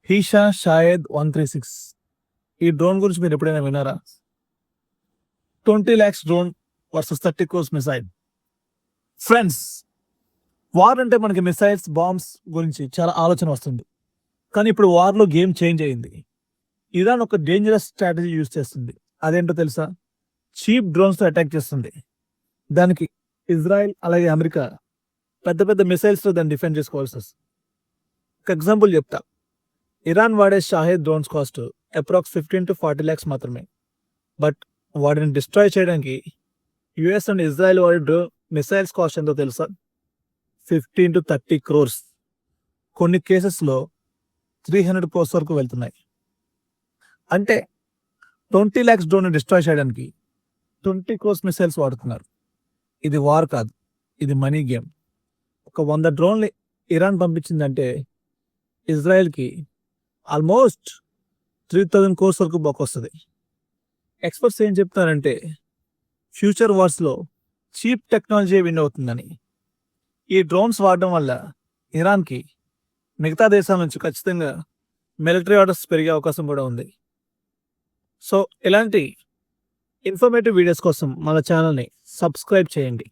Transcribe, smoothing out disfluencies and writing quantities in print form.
హీషా షాయద్ 136 ఈ డ్రోన్ గురించి మీరు ఎప్పుడైనా విన్నారా? 20 lakhs drone versus 30 crores missile. Friends, war అంటే మనకి మిసైల్స్, బాంబ్స్ గురించి చాలా ఆలోచన వస్తుంది. కానీ ఇప్పుడు వార్లో గేమ్ చేంజ్ అయింది. ఇరాన్ ఒక డేంజరస్ స్ట్రాటజీ యూజ్ చేస్తుంది. అదేంటో తెలుసా? చీప్ డ్రోన్స్తో అటాక్ చేస్తుంది. దానికి ఇజ్రాయెల్ అలాగే అమెరికా పెద్ద పెద్ద మిసైల్స్తో దాన్ని డిఫెండ్ చేసుకోవాల్సి వస్తుంది. ఒక ఎగ్జాంపుల్ చెప్తా. ఇరాన్ వాడే Shahed drones cost approx 15 to 40 lakhs మాత్రమే. బట్ వాటిని డిస్ట్రాయ్ చేయడానికి యుఎస్ అండ్ ఇజ్రాయెల్ వాడే మిసైల్స్ కాస్ట్ ఎంతో తెలుసా? 15 to 30 crores. కొన్ని కేసెస్లో 300 crores వరకు వెళ్తున్నాయి. అంటే 20 lakhs డ్రోన్ డిస్ట్రాయ్ చేయడానికి 20 crores మిసైల్స్ వాడుతున్నారు. ఇది వార్ కాదు, ఇది మనీ గేమ్. ఒక 100 డ్రోన్లు ఇరాన్ పంపించిందంటే ఇజ్రాయెల్కి ఆల్మోస్ట్ 3000 crores వరకు బొక్కొస్తుంది. ఎక్స్పర్ట్స్ ఏం చెప్తారంటే ఫ్యూచర్ వార్స్లో చీప్ టెక్నాలజీ విన్ అవుతుందని. ఈ డ్రోన్స్ వాడడం వల్ల ఇరాన్కి మిగతా దేశాల నుంచి ఖచ్చితంగా మిలిటరీ ఆర్డర్స్ పెరిగే అవకాశం కూడా ఉంది. సో ఇలాంటి ఇన్ఫర్మేటివ్ వీడియోస్ కోసం మన ఛానల్ని సబ్స్క్రైబ్ చేయండి.